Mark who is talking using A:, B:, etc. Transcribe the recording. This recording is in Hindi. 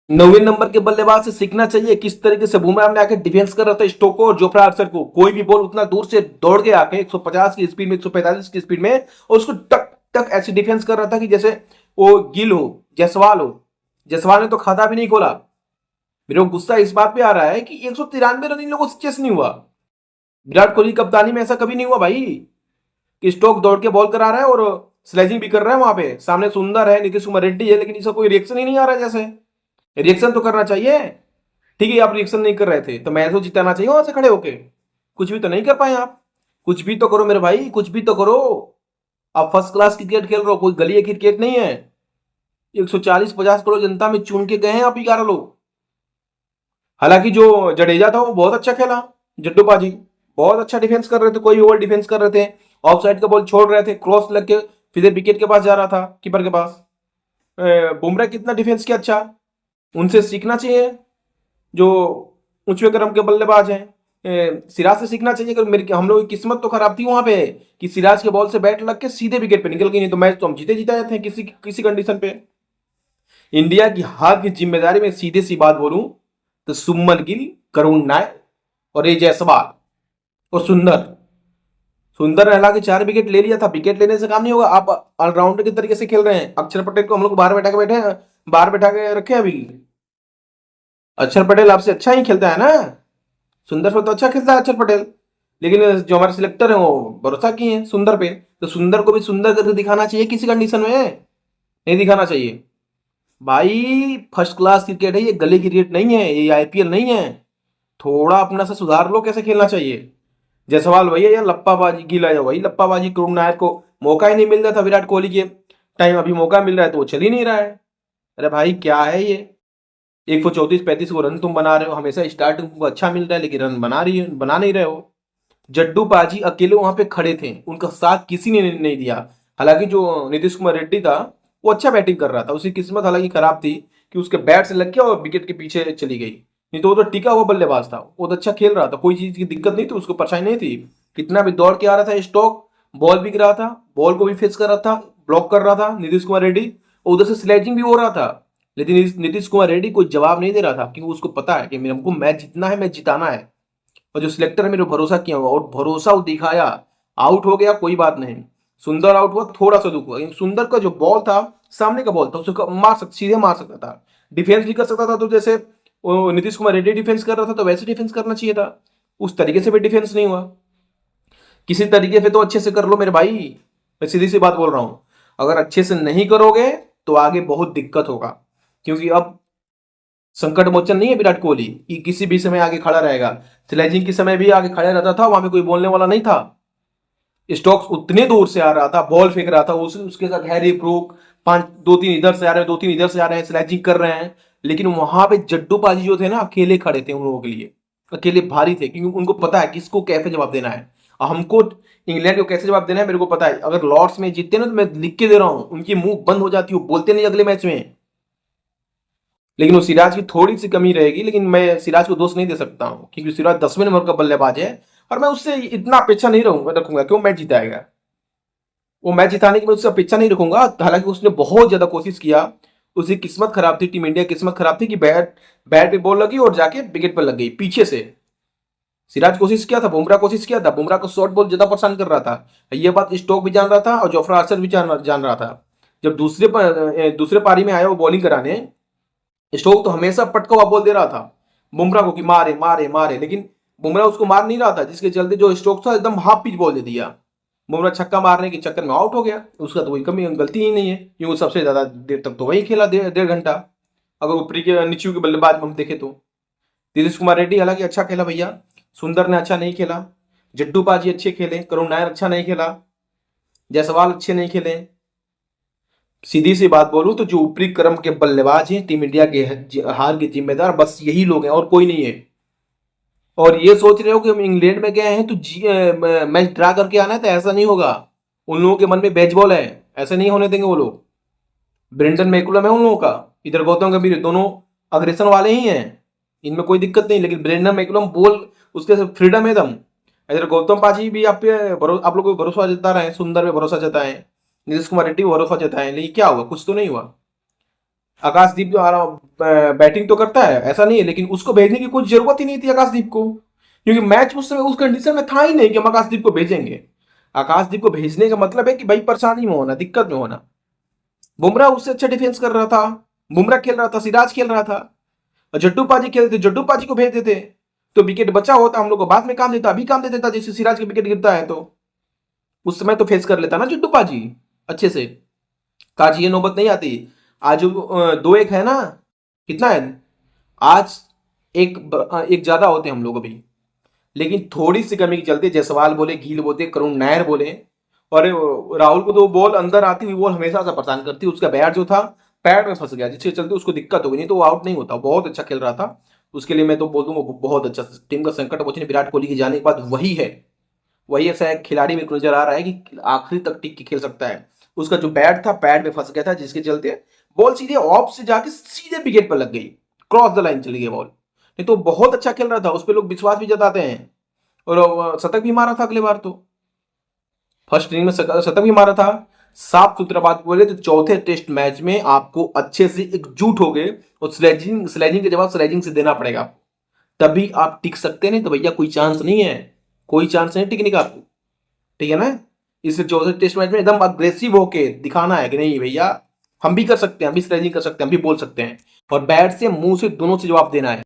A: 9वें नंबर के बल्लेबाज से सीखना चाहिए किस तरीके से बुमराह ने आके डिफेंस कर रहा था स्टोक को और जोफ्रा आर्चर को। कोई भी बॉल उतना दूर से दौड़ के आके 150 की स्पीड में, 145 की स्पीड में, और उसको टक टक ऐसे डिफेंस कर रहा था कि जैसे वो गिल हो, जायसवाल हो। जायसवाल ने तो खाता भी नहीं खोला। मेरे को गुस्सा इस बात पे आ रहा है कि 193 रन इन लोगों से चेस नहीं हुआ। विराट कोहली कप्तानी में ऐसा कभी नहीं हुआ भाई कि स्टोक दौड़ के बॉल करा रहा है और स्लेजिंग भी कर रहा है। वहां पे सामने सुंदर है, नीतीश कुमार रेड्डी है, लेकिन इसका कोई रिएक्शन ही नहीं आ रहा है। जैसे रिएक्शन तो करना चाहिए। ठीक है, आप रिएक्शन नहीं कर रहे थे तो मैच तो जिताना चाहिए वहां से खड़े होके। कुछ भी तो नहीं कर पाए आप। कुछ भी तो करो मेरे भाई, कुछ भी तो करो। आप फर्स्ट क्लास क्रिकेट खेल रहे हो, कोई गली क्रिकेट नहीं है। 140-50 करोड़ जनता में चुन के गए हैं आप 11 लोग। हालांकि जो जडेजा था वो बहुत अच्छा खेला, जड्डू पाजी बहुत अच्छा डिफेंस कर रहे थे, कोई ओवर डिफेंस कर रहे थे, ऑफ साइड का बॉल छोड़ रहे थे, क्रॉस लग के सीधे विकेट के पास जा रहा था, कीपर के पास। बुमराह कितना डिफेंस किया अच्छा, उनसे सीखना चाहिए जो ऊंचे क्रम के बल्लेबाज हैं। सिराज से सीखना चाहिए। अगर मेरी हम लोग की किस्मत तो खराब थी वहां पे कि सिराज के बॉल से बैट लग के सीधे विकेट पे निकल गई, नहीं तो मैच तो हम जीते जीते थे किसी किसी कंडीशन पे। इंडिया की हार की जिम्मेदारी में सीधे सी बात बोलूं तो सुमन गिल, करुण नायर और ये जायसवाल और सुंदर। सुंदर ने हालांकि 4 विकेट ले लिया था। विकेट लेने से काम नहीं होगा। आप ऑलराउंडर की तरीके से खेल रहे हैं। अक्षर पटेल को हम लोग बाहर बैठा के रखे अभी। अक्षर पटेल आपसे अच्छा ही खेलता है ना। सुंदर से तो अच्छा खेलता है अक्षर पटेल, लेकिन जो हमारे सिलेक्टर है वो भरोसा किए हैं सुंदर पे। तो सुंदर को भी सुंदर करके दिखाना चाहिए किसी कंडीशन में, नहीं दिखाना चाहिए भाई। फर्स्ट क्लास क्रिकेट है ये, गली क्रिकेट नहीं है ये, आईपीएल नहीं है। थोड़ा अपना से सुधार लो कैसे खेलना चाहिए। जायसवाल वही है या लप्पाबाजी, गिल है वही लप्पाबाजी। करुण नायर को मौका ही नहीं मिल रहा था विराट कोहली के टाइम, अभी मौका मिल रहा है तो वो चल ही नहीं रहा है। अरे भाई क्या है ये, 134-35 को रन तुम बना रहे हो, हमेशा स्टार्टिंग तुमको अच्छा मिल रहा है लेकिन रन बना नहीं रहे हो। जड्डू पाजी अकेले वहां पे खड़े थे, उनका साथ किसी ने नहीं दिया। हालांकि जो नीतीश कुमार रेड्डी था वो अच्छा बैटिंग कर रहा था, उसकी किस्मत हालांकि खराब थी कि उसके बैट से लग गया और विकेट के पीछे चली गई। नहीं तो वो तो टिका हुआ बल्लेबाज था, वो तो अच्छा खेल रहा था, कोई चीज की दिक्कत नहीं थी, उसको परेशानी नहीं थी। कितना भी दौड़ के आ रहा था स्टॉक, बॉल बिक रहा था, बॉल को भी फेस कर रहा था, ब्लॉक कर रहा था नीतीश कुमार रेड्डी, और उधर से स्लेजिंग भी हो रहा था। लेकिन नीतीश कुमार रेड्डी कोई जवाब नहीं दे रहा था क्योंकि उसको पता है कि हमको मैच जीतना है, मैच जिताना है। और जो सिलेक्टर है मेरे भरोसा किया हुआ और भरोसा वो दिखाया। आउट हो गया कोई बात नहीं, सुंदर आउट हुआ थोड़ा सा दुख हुआ, लेकिन सुंदर का जो बॉल था सामने का बॉल था, उसको सीधे मार सकता था, डिफेंस भी कर सकता था। तो जैसे नीतीश कुमार रेड्डी डिफेंस कर रहा था तो वैसे डिफेंस करना चाहिए था। उस तरीके से भी डिफेंस नहीं हुआ। किसी तरीके से तो अच्छे से कर लो मेरे भाई, मैं सीधी सी बात बोल रहा हूं। अगर अच्छे से नहीं करोगे तो आगे बहुत दिक्कत होगा, क्योंकि अब संकट मोचन नहीं है विराट कोहली कि किसी भी समय आगे खड़ा रहेगा। स्लेजिंग के समय भी आगे खड़ा रहता था, वहां पे कोई बोलने वाला नहीं था। स्टोक्स उतने दूर से आ रहा था, बॉल फेंक रहा था, उसके साथ हैरी ब्रूक, 2-3 इधर से आ रहे हैं, 2-3 इधर से आ रहे हैं, स्लेजिंग कर रहे हैं। लेकिन वहां पे जड्डू पाजी जो थे ना, अकेले खड़े थे उन लोगों के लिए, अकेले भारी थे, क्योंकि उनको पता है किसको कैसे जवाब देना है। हमको इंग्लैंड को कैसे जवाब देना है मेरे को पता है। अगर लॉर्ड्स में जीतते ना तो मैं लिख के दे रहा हूं, उनकी मुंह बंद हो जाती है, बोलते नहीं अगले मैच में। लेकिन वो सिराज की थोड़ी सी कमी रहेगी, लेकिन मैं सिराज को दोष नहीं दे सकता हूं क्योंकि सिराज 10वें नंबर का बल्लेबाज है और मैं उससे इतना अपेक्षा नहीं रखूंगा कि वो मैच जिताएगा। वो मैच जिताने की मैं उससे अपेक्षा नहीं रखूंगा। हालांकि उसने बहुत ज्यादा कोशिश किया, उसकी किस्मत खराब थी, टीम इंडिया की किस्मत खराब थी कि बैट बैट पे बॉल लगी और जाके विकेट पर लग गई पीछे से। सिराज कोशिश किया था, बुमराह कोशिश किया था, बुमराह को शॉर्ट बॉल ज्यादा परेशान कर रहा था। ये बात स्टोक भी जान रहा था और जोफ्रा आर्चर भी जान रहा था। जब दूसरे पारी में आया वो बॉलिंग कराने, स्टोक तो हमेशा पटका हुआ बॉल दे रहा था बुमराह को कि मारे मारे मारे, लेकिन बुमराह उसको मार नहीं रहा था, जिसके चलते जो स्टोक था एकदम हाफ पिच बॉल दे दिया। बुमराह छक्का मारने के चक्कर में आउट हो गया। उसका तो कोई कमी गलती ही नहीं है क्योंकि सबसे ज्यादा देर तक तो वही खेला, 1.5 घंटा। अगर ऊपरी के नीचे के बल्लेबाज में हम देखें तो नीतीश कुमार रेड्डी हालांकि अच्छा खेला भैया, सुंदर ने अच्छा नहीं खेला, जड्डू पाजी अच्छे खेले, करुण नायर अच्छा नहीं खेला, जायसवाल अच्छे नहीं खेले। सीधी सी बात बोलूं तो जो ऊपरी क्रम के बल्लेबाज हैं टीम इंडिया के हार के जिम्मेदार बस यही लोग हैं और कोई नहीं है। और ये सोच रहे हो कि हम इंग्लैंड में गए हैं तो मैच ड्रा करके आना है, तो ऐसा नहीं होगा। उन लोगों के मन में बेसबॉल है, ऐसे नहीं होने देंगे वो लोग। ब्रेंडन मैकुलम है उन लोगों का, इधर गौतम गंभीर, दोनों अग्रेसन वाले ही हैं, इनमें कोई दिक्कत नहीं। लेकिन ब्रेंडन मैकुलम बोल उसके फ्रीडम है एकदम। इधर गौतम पाजी भी आप पे आप लोग को भरोसा जता रहे हैं, सुंदर पे भरोसा जताएं, नीतीश कुमार रेड्डी भरोसा जताएं, लेकिन क्या हुआ, कुछ तो नहीं हुआ। आकाशदीप बैटिंग तो करता है, ऐसा नहीं है, लेकिन उसको भेजने की कोई जरूरत ही नहीं थी आकाशदीप को, क्योंकि मैच उस समय उस कंडीशन में था ही नहीं कि हम आकाशदीप को भेजेंगे। आकाशदीप को भेजने का मतलब है कि भाई परेशानी में होना, दिक्कत में होना। बुमराह उससे अच्छा डिफेंस कर रहा था, बुमराह खेल रहा था, सिराज खेल रहा था, और जट्टू पाजी खेलते, जट्टू पाजी को भेज देते तो विकेट बचा होता, हम लोग को बाद में काम देता, अभी काम दे देता, जैसे सिराज का विकेट गिरता है तो उस समय तो फेस कर लेता ना जट्टू पाजी अच्छे से। काज ये नौबत नहीं आती। आज 2-1 है ना, कितना है आज, एक ज्यादा होते हम लोग अभी, लेकिन थोड़ी सी कमी के चलते जायसवाल बोले, गिल बोले, करुण नायर बोले, और राहुल को तो बॉल अंदर आती हुई बॉल हमेशा से परेशान करती, उसका बैट जो था पैड में फंस गया, जिसके चलते उसको दिक्कत हो गई, नहीं तो वो आउट नहीं होता, बहुत अच्छा खेल रहा था। उसके लिए मैं तो बोल दूंगा बहुत अच्छा। टीम का संकट मोचन विराट कोहली के जाने के बाद वही है, वही ऐसा एक खिलाड़ी मेरे को नजर आ रहा है कि आखिरी तक टिक के खेल सकता है। उसका जो बैट था पैड में फंस गया था, जिसके चलते बॉल सीधे ऑफ से जाके सीधे विकेट पर लग गई, क्रॉस द लाइन चली गई बॉल। नहीं तो बहुत अच्छा खेल रहा था, उस पर लोग विश्वास भी जताते हैं, और शतक भी मारा था अगले बार तो, फर्स्ट इनिंग में शतक भी मारा था। साफ सुथरा बात बोले तो चौथे टेस्ट मैच में आपको अच्छे से एकजुट हो गए, और स्लेजिंग स्लेजिंग के जवाब स्लेजिंग से देना पड़ेगा आपको, तभी आप टिक सकते, नहीं तो भैया कोई चांस नहीं है, कोई चांस नहीं टिकने का आपको, ठीक है ना। इसलिए चौथे टेस्ट मैच में एकदम अग्रेसिव होके दिखाना है कि नहीं भैया हम भी कर सकते हैं, हम भी स्लेजिंग कर सकते हैं, हम भी बोल सकते हैं, और बैट से मुंह से दोनों से जवाब देना है।